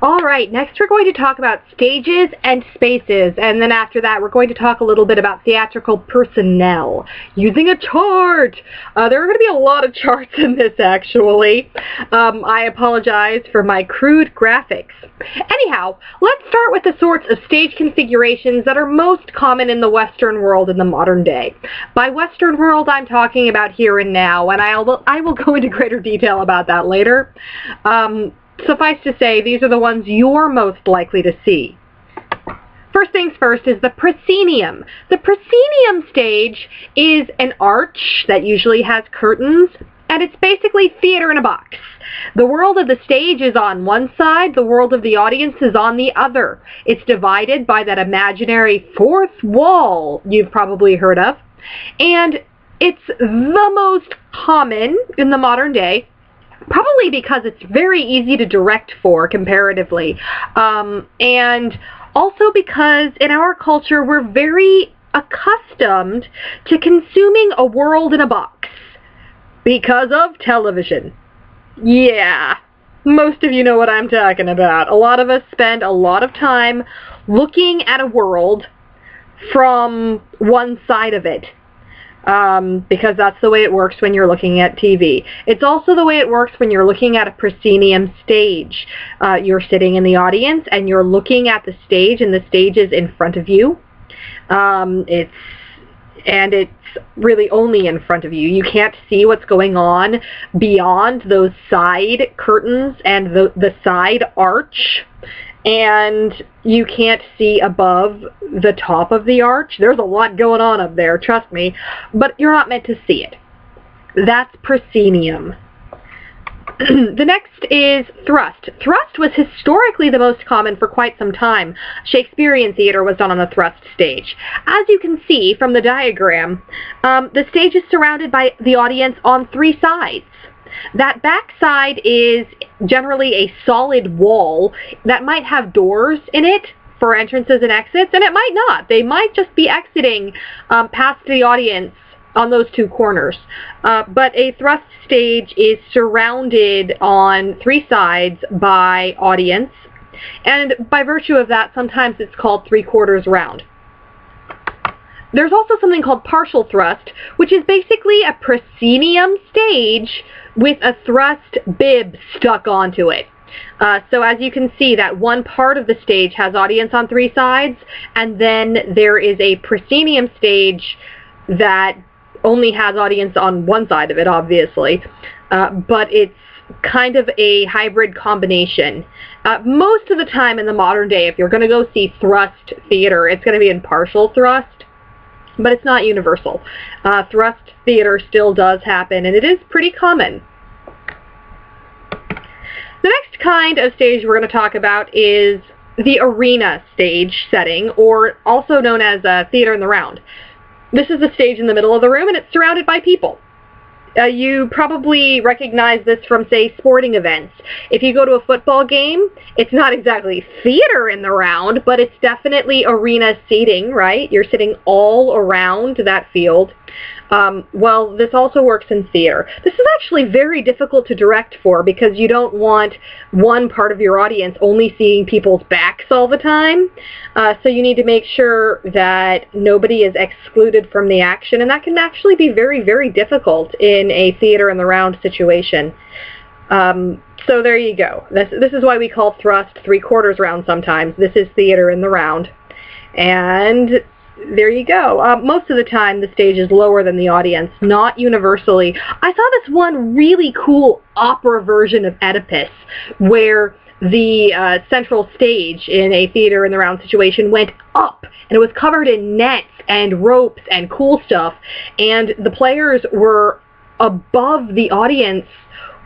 Alright, next we're going to talk about stages and spaces, and then after that we're going to talk a little bit about theatrical personnel using a chart. There are going to be a lot of charts in this, actually. I apologize for my crude graphics. Anyhow, let's start with the sorts of stage configurations that are most common in the Western world in the modern day. By Western world, I'm talking about here and now, and I will go into greater detail about that later. Suffice to say, these are the ones you're most likely to see. First things first is the proscenium. The proscenium stage is an arch that usually has curtains, and it's basically theater in a box. The world of the stage is on one side, the world of the audience is on the other. It's divided by that imaginary fourth wall you've probably heard of, and it's the most common in the modern day, probably because it's very easy to direct for comparatively, and also because in our culture we're very accustomed to consuming a world in a box because of television. Yeah, most of you know what I'm talking about. A lot of us spend a lot of time looking at a world from one side of it. Because that's the way it works when you're looking at TV. It's also the way it works when you're looking at a proscenium stage. You're sitting in the audience and you're looking at the stage, and the stage is in front of you. It's really only in front of you. You can't see what's going on beyond those side curtains and the side arch. And you can't see above the top of the arch. There's a lot going on up there, trust me, but you're not meant to see it. That's proscenium. The next is thrust. Thrust was historically the most common for quite some time. Shakespearean theater was done on the thrust stage. As you can see from the diagram, the stage is surrounded by the audience on three sides. That back side is generally a solid wall that might have doors in it for entrances and exits, and it might not. They might just be exiting past the audience on those two corners. But a thrust stage is surrounded on three sides by audience, and by virtue of that, sometimes it's called three-quarters round. There's also something called partial thrust, which is basically a proscenium stage with a thrust bib stuck onto it. So as you can see, that one part of the stage has audience on three sides, and then there is a proscenium stage that only has audience on one side of it, obviously, but it's kind of a hybrid combination. Most of the time in the modern day, if you're going to go see thrust theater, it's going to be in partial thrust, but it's not universal. Thrust theater still does happen, and it is pretty common. The next kind of stage we're going to talk about is the arena stage setting, or also known as theater in the round. This is the stage in the middle of the room, and it's surrounded by people. You probably recognize this from, say, sporting events. If you go to a football game, it's not exactly theater in the round, but it's definitely arena seating, right? You're sitting all around that field. Well, this also works in theater. This is actually very difficult to direct for because you don't want one part of your audience only seeing people's backs all the time. So you need to make sure that nobody is excluded from the action, and that can actually be very, very difficult in a theater in the round situation. So there you go. This is why we call thrust three-quarters round sometimes. This is theater in the round. And there you go. Most of the time the stage is lower than the audience, not universally. I saw this one really cool opera version of Oedipus where the central stage in a theater in the round situation went up, and it was covered in nets and ropes and cool stuff, and the players were above the audience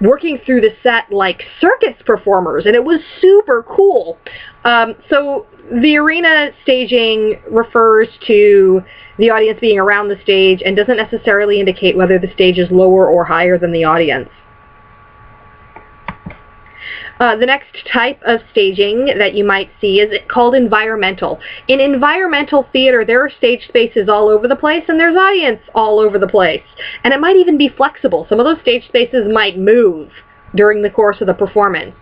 working through the set like circus performers, and it was super cool. So the arena staging refers to the audience being around the stage and doesn't necessarily indicate whether the stage is lower or higher than the audience. The next type of staging that you might see is called environmental. In environmental theater, there are stage spaces all over the place, and there's audience all over the place. And it might even be flexible. Some of those stage spaces might move during the course of the performance.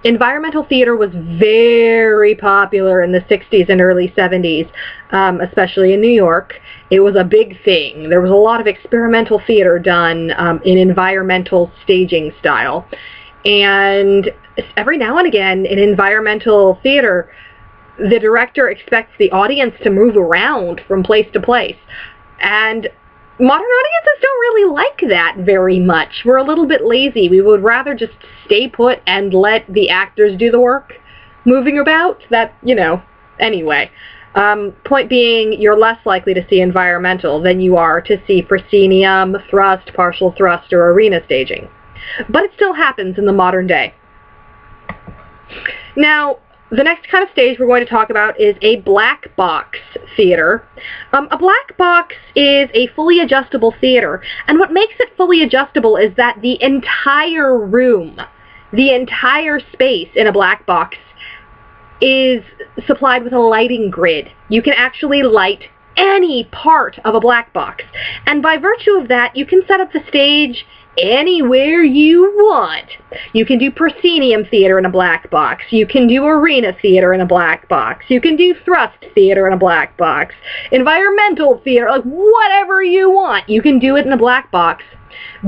Environmental theater was very popular in the 60s and early 70s, especially in New York. It was a big thing. There was a lot of experimental theater done in environmental staging style. And every now and again in environmental theater, the director expects the audience to move around from place to place. And modern audiences don't really like that very much. We're a little bit lazy. We would rather just stay put and let the actors do the work, moving about. That, you know, anyway. Point being, you're less likely to see environmental than you are to see proscenium, thrust, partial thrust, or arena staging. But it still happens in the modern day. Now, the next kind of stage we're going to talk about is a black box theater. A black box is a fully adjustable theater, and what makes it fully adjustable is that the entire room, the entire space in a black box is supplied with a lighting grid. You can actually light any part of a black box, and by virtue of that, you can set up the stage anywhere you want. You can do proscenium theater in a black box. You can do arena theater in a black box. You can do thrust theater in a black box. Environmental theater, like whatever you want, you can do it in a black box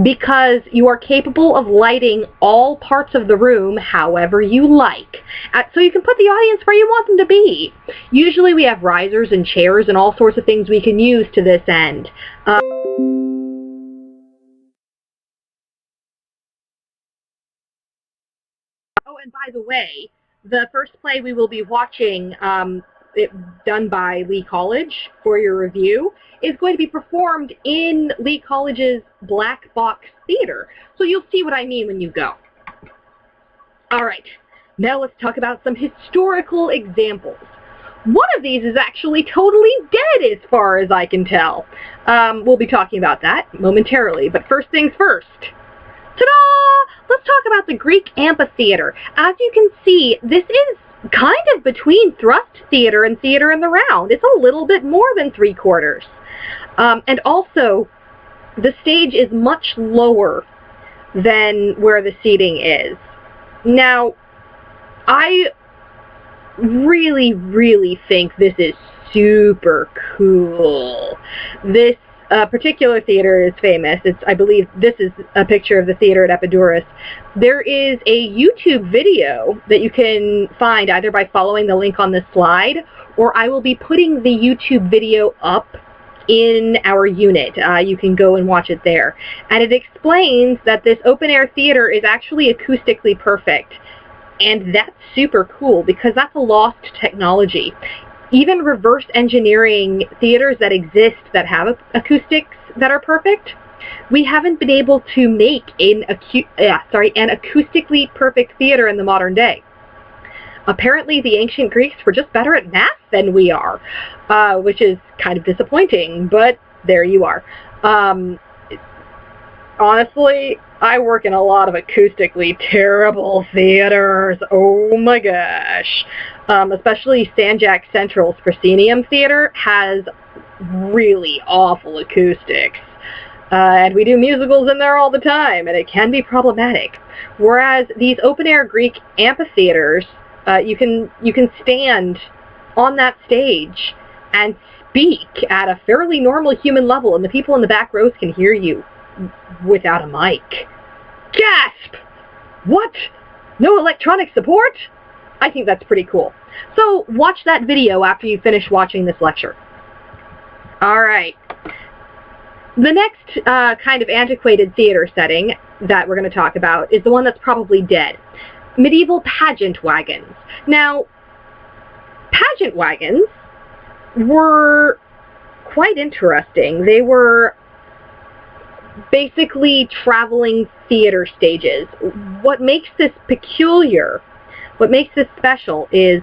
because you are capable of lighting all parts of the room however you like. So you can put the audience where you want them to be. Usually we have risers and chairs and all sorts of things we can use to this end. Oh, and by the way, the first play we will be watching, done by Lee College for your review, is going to be performed in Lee College's Black Box Theater. So you'll see what I mean when you go. All right, now let's talk about some historical examples. One of these is actually totally dead as far as I can tell. We'll be talking about that momentarily, but first things first. Ta-da! Let's talk about the Greek amphitheater. As you can see, this is kind of between thrust theater and theater in the round. It's a little bit more than 3/4. And also, the stage is much lower than where the seating is. Now, I really, really think this is super cool. This particular theater is famous. I believe this is a picture of the theater at Epidaurus. There is a YouTube video that you can find either by following the link on this slide, or I will be putting the YouTube video up in our unit. You can go and watch it there. And it explains that this open-air theater is actually acoustically perfect. And that's super cool because that's a lost technology. Even reverse engineering theaters that exist that have acoustics that are perfect, we haven't been able to make an acoustically perfect theater in the modern day. Apparently the ancient Greeks were just better at math than we are, which is kind of disappointing, but there you are. Honestly, I work in a lot of acoustically terrible theaters. Oh my gosh. Especially Sanjak Central's proscenium theater has really awful acoustics. And we do musicals in there all the time, and it can be problematic. Whereas these open-air Greek amphitheaters, you can stand on that stage and speak at a fairly normal human level, and the people in the back rows can hear you without a mic. Gasp! What? No electronic support? I think that's pretty cool. So watch that video after you finish watching this lecture. Alright. The next kind of antiquated theater setting that we're going to talk about is the one that's probably dead. Medieval pageant wagons. Now, pageant wagons were quite interesting. They were basically traveling theater stages. What makes this peculiar, what makes this special is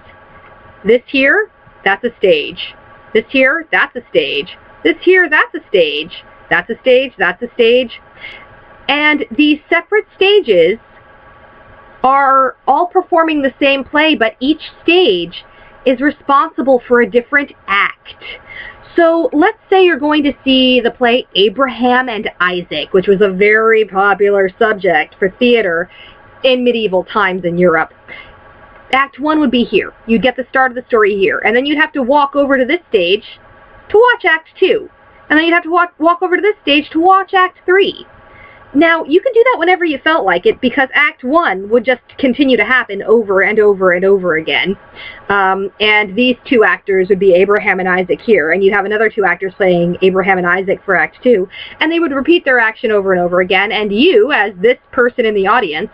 this here, that's a stage. This here, that's a stage. This here, that's a stage. That's a stage, that's a stage. And these separate stages are all performing the same play, but each stage is responsible for a different act. So let's say you're going to see the play Abraham and Isaac, which was a very popular subject for theater in medieval times in Europe. Act 1 would be here. You'd get the start of the story here, and then you'd have to walk over to this stage to watch Act 2. And then you'd have to walk over to this stage to watch Act 3. Now, you could do that whenever you felt like it, because Act 1 would just continue to happen over and over and over again. And these two actors would be Abraham and Isaac here, and you'd have another two actors playing Abraham and Isaac for Act 2, and they would repeat their action over and over again, and you, as this person in the audience,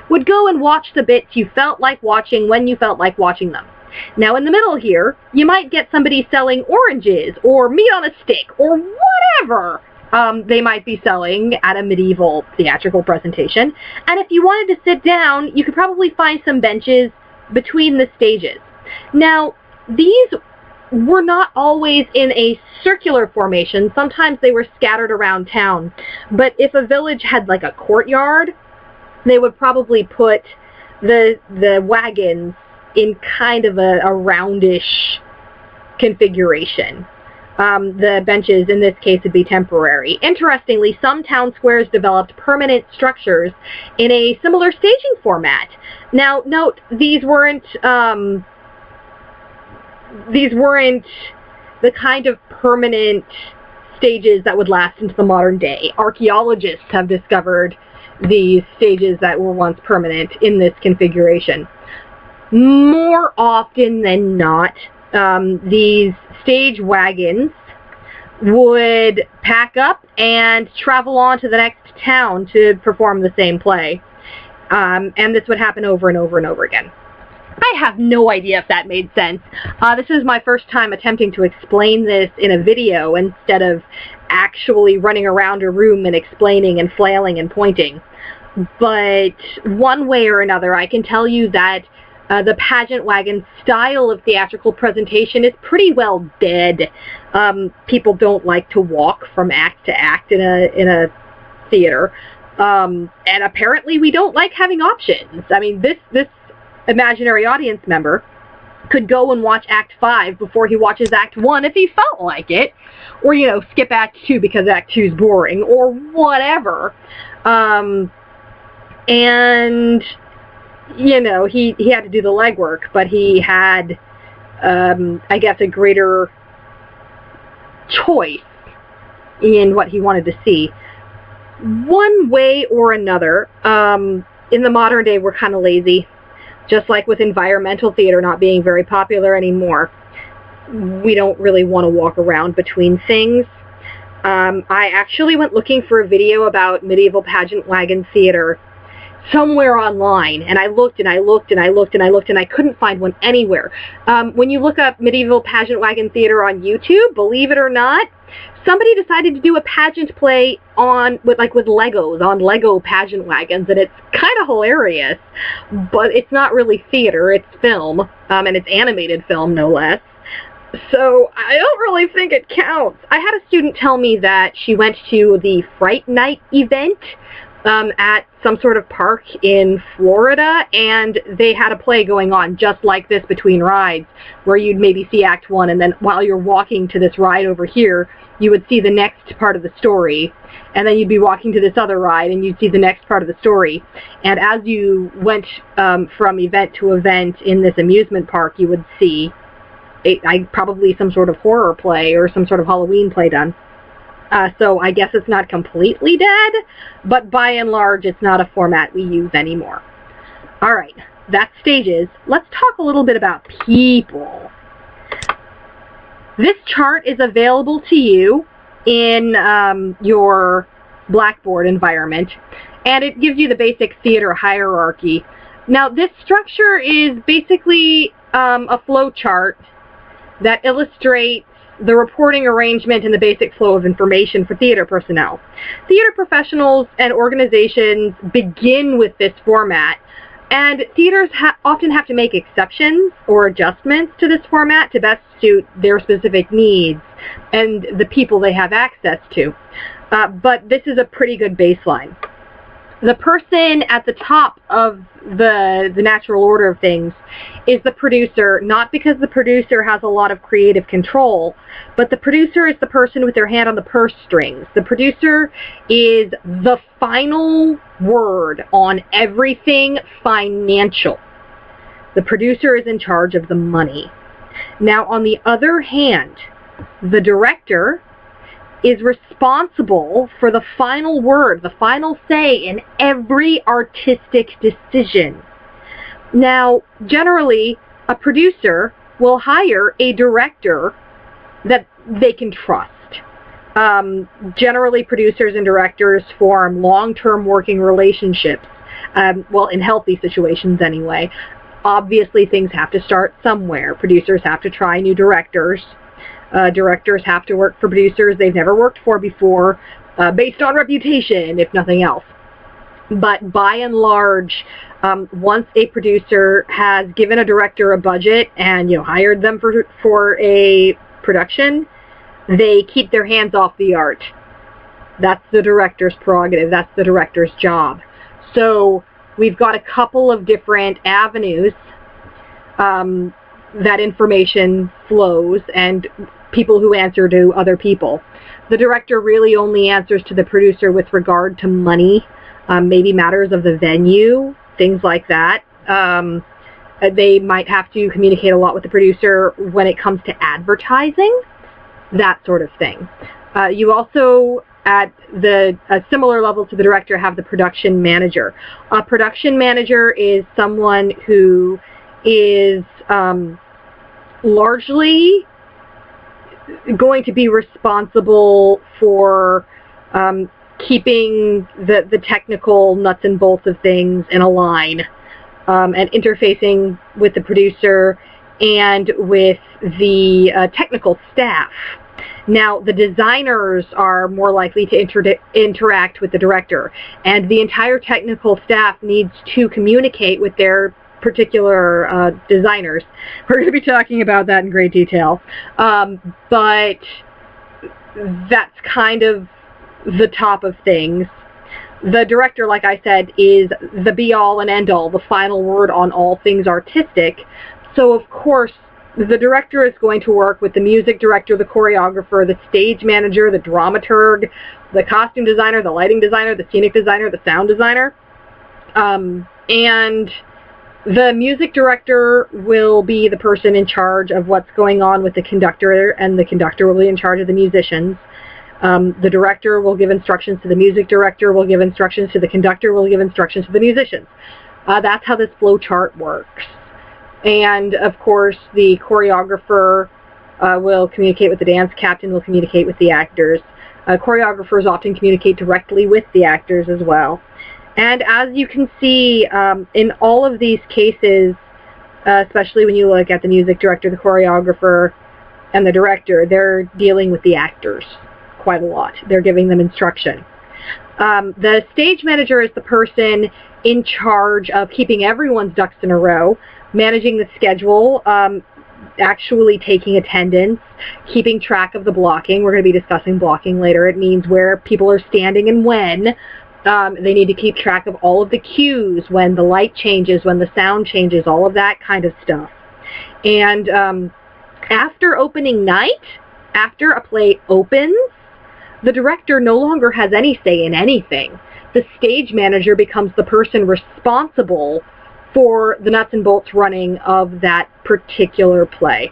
would go and watch the bits you felt like watching when you felt like watching them. Now, in the middle here, you might get somebody selling oranges, or meat on a stick, or whatever they might be selling at a medieval theatrical presentation. And if you wanted to sit down, you could probably find some benches between the stages. Now, these were not always in a circular formation. Sometimes they were scattered around town. But if a village had like a courtyard, they would probably put the wagons in kind of a roundish configuration. The benches, in this case, would be temporary. Interestingly, some town squares developed permanent structures in a similar staging format. Now, note, these weren't the kind of permanent stages that would last into the modern day. Archaeologists have discovered these stages that were once permanent in this configuration. More often than not, these stage wagons would pack up and travel on to the next town to perform the same play. And this would happen over and over and over again. I have no idea if that made sense. This is my first time attempting to explain this in a video instead of actually running around a room and explaining and flailing and pointing. But one way or another, I can tell you that the pageant wagon style of theatrical presentation is pretty well dead. People don't like to walk from act to act in a theater. And apparently we don't like having options. I mean, this imaginary audience member could go and watch Act 5 before he watches Act 1 if he felt like it. Or, you know, skip Act 2 because Act 2 is boring, or whatever. And, you know, he had to do the legwork, but he had, I guess, a greater choice in what he wanted to see. One way or another, in the modern day, we're kind of lazy. Just like with environmental theater not being very popular anymore, we don't really want to walk around between things. I actually went looking for a video about medieval pageant wagon theater somewhere online, and I looked and I looked and I looked and I looked and I couldn't find one anywhere. When you look up medieval pageant wagon theater on YouTube, believe it or not, somebody decided to do a pageant play with Legos, on Lego pageant wagons, and it's kind of hilarious, but it's not really theater, it's film, and it's animated film, no less. So I don't really think it counts. I had a student tell me that she went to the Fright Night event at some sort of park in Florida, and they had a play going on just like this between rides, where you'd maybe see Act 1, and then while you're walking to this ride over here, you would see the next part of the story, and then you'd be walking to this other ride, and you'd see the next part of the story. And as you went from event to event in this amusement park, you would see probably some sort of horror play or some sort of Halloween play done. So I guess it's not completely dead, but by and large, it's not a format we use anymore. All right, that's stages. Let's talk a little bit about people. This chart is available to you in your Blackboard environment, and it gives you the basic theater hierarchy. Now, this structure is basically a flow chart that illustrates the reporting arrangement and the basic flow of information for theater personnel. Theater professionals and organizations begin with this format, and theaters often have to make exceptions or adjustments to this format to best suit their specific needs and the people they have access to. But this is a pretty good baseline. the person at the top of the natural order of things is the producer, not because the producer has a lot of creative control, but the producer is the person with their hand on the purse strings. The producer is the final word on everything financial. The producer is in charge of the money. Now, on the other hand, the director is responsible for the final word, the final say in every artistic decision. Now, generally, a producer will hire a director that they can trust. Generally, producers and directors form long-term working relationships, well, in healthy situations anyway. Obviously, things have to start somewhere. Producers have to try new directors. Directors have to work for producers they've never worked for before, based on reputation, if nothing else. But by and large, once a producer has given a director a budget and hired them for a production, they keep their hands off the art. That's the director's prerogative. That's the director's job. So we've got a couple of different avenues that information flows, and people who answer to other people. The director really only answers to the producer with regard to money, maybe matters of the venue, things like that. They might have to communicate a lot with the producer when it comes to advertising, that sort of thing. You also, at a similar level to the director, have the production manager. A production manager is someone who is largely going to be responsible for keeping the technical nuts and bolts of things in a line, and interfacing with the producer and with the technical staff. Now, the designers are more likely to interact with the director, and the entire technical staff needs to communicate with their particular designers. We're going to be talking about that in great detail, but that's kind of the top of things. The director, like I said, is the be-all and end-all, the final word on all things artistic. So, of course, the director is going to work with the music director, the choreographer, the stage manager, the dramaturg, the costume designer, the lighting designer, the scenic designer, the sound designer. And the music director will be the person in charge of what's going on with the conductor, and the conductor will be in charge of the musicians. The director will give instructions to the music director, will give instructions to the conductor, will give instructions to the musicians. That's how this flow chart works. And, of course, the choreographer will communicate with the dance captain, will communicate with the actors. Choreographers often communicate directly with the actors as well. And as you can see, in all of these cases, especially when you look at the music director, the choreographer, and the director, they're dealing with the actors quite a lot. They're giving them instruction. The stage manager is the person in charge of keeping everyone's ducks in a row, managing the schedule, actually taking attendance, keeping track of the blocking. We're going to be discussing blocking later. It means where people are standing and when. They need to keep track of all of the cues, when the light changes, when the sound changes, all of that kind of stuff. And after opening night, after a play opens, the director no longer has any say in anything. The stage manager becomes the person responsible for the nuts and bolts running of that particular play.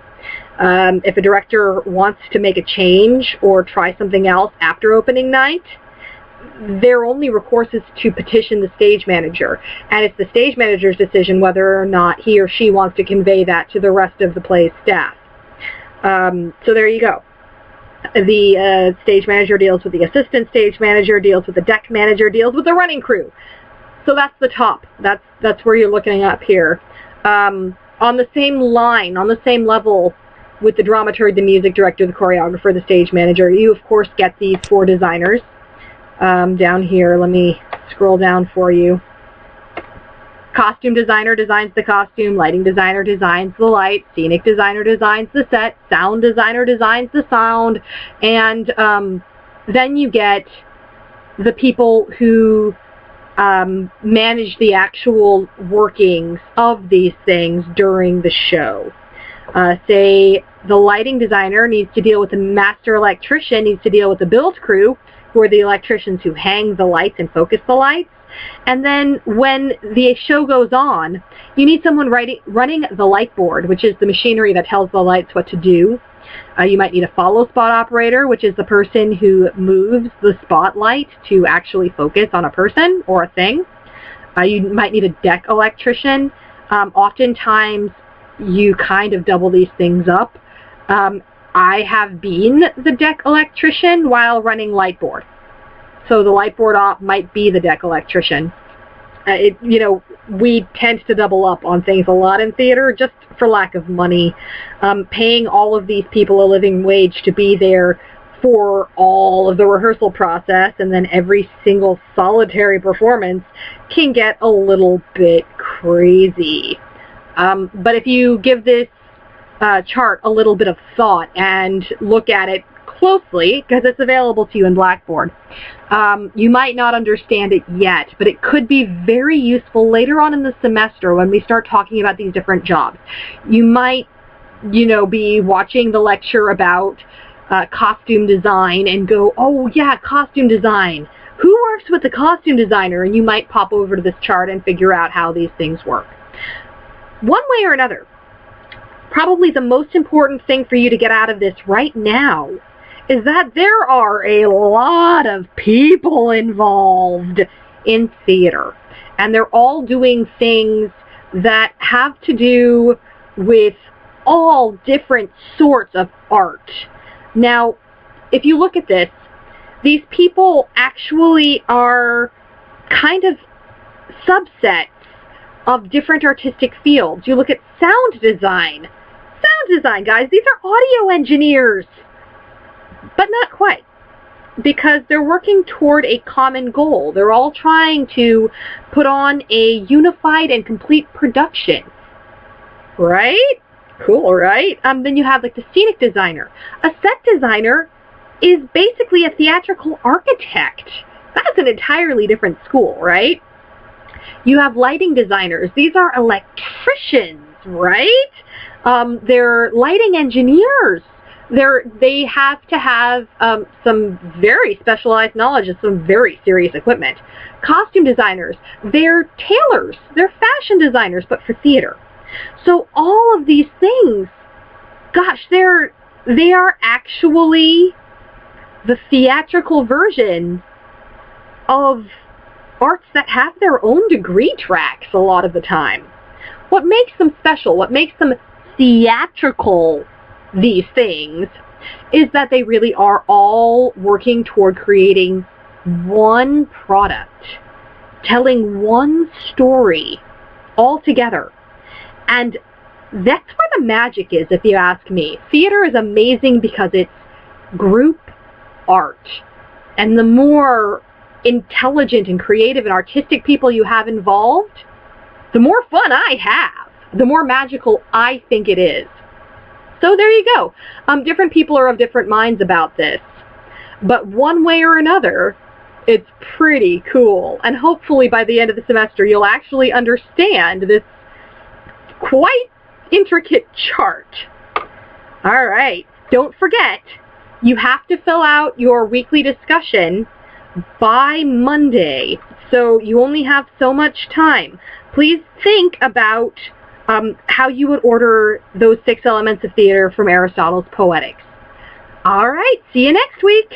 If a director wants to make a change or try something else after opening night, their only recourse is to petition the stage manager, and it's the stage manager's decision whether or not he or she wants to convey that to the rest of the play's staff. So there you go. The stage manager deals with the assistant stage manager, deals with the deck manager, deals with the running crew. So that's the top. That's where you're looking up here. On the same line, on the same level with the dramaturg, the music director, the choreographer, the stage manager, you of course get these four designers. Down here, let me scroll down for you. Costume designer designs the costume, lighting designer designs the light, scenic designer designs the set, sound designer designs the sound, and then you get the people who manage the actual workings of these things during the show. Say the lighting designer needs to deal with the master electrician, needs to deal with the build crew, who are the electricians who hang the lights and focus the lights. And then when the show goes on, you need someone running the light board, which is the machinery that tells the lights what to do. You might need a follow spot operator, which is the person who moves the spotlight to actually focus on a person or a thing. You might need a deck electrician. Oftentimes, you kind of double these things up. I have been the deck electrician while running light board. So the light board op might be the deck electrician. We tend to double up on things a lot in theater just for lack of money. Paying all of these people a living wage to be there for all of the rehearsal process and then every single solitary performance can get a little bit crazy. But if you give this chart a little bit of thought and look at it closely, because it's available to you in Blackboard, you might not understand it yet, but it could be very useful later on in the semester when we start talking about these different jobs. You might, be watching the lecture about costume design and go, oh yeah, costume design. Who works with the costume designer? And you might pop over to this chart and figure out how these things work. One way or another, probably the most important thing for you to get out of this right now is that there are a lot of people involved in theater, and they're all doing things that have to do with all different sorts of art. Now, if you look at this, these people actually are kind of subsets of different artistic fields. You look at sound design. Sound design, guys, these are audio engineers. But not quite, because they're working toward a common goal. They're all trying to put on a unified and complete production. Right? Cool, right? Then you have like the scenic designer. A set designer is basically a theatrical architect. That's an entirely different school, right? You have lighting designers. These are electricians, right? They're lighting engineers. They have to have some very specialized knowledge of some very serious equipment. Costume designers, they're tailors. They're fashion designers, but for theater. So all of these things, gosh, they are actually the theatrical version of arts that have their own degree tracks a lot of the time. What makes them special, what makes them theatrical, these things, is that they really are all working toward creating one product, telling one story all together. And that's where the magic is, if you ask me. Theater is amazing because it's group art. And the more intelligent and creative and artistic people you have involved, the more fun I have, the more magical I think it is. So there you go. Different people are of different minds about this. But one way or another, it's pretty cool. And hopefully by the end of the semester, you'll actually understand this quite intricate chart. All right. Don't forget, you have to fill out your weekly discussion by Monday. So you only have so much time. Please think about how you would order those 6 elements of theater from Aristotle's Poetics. All right, see you next week.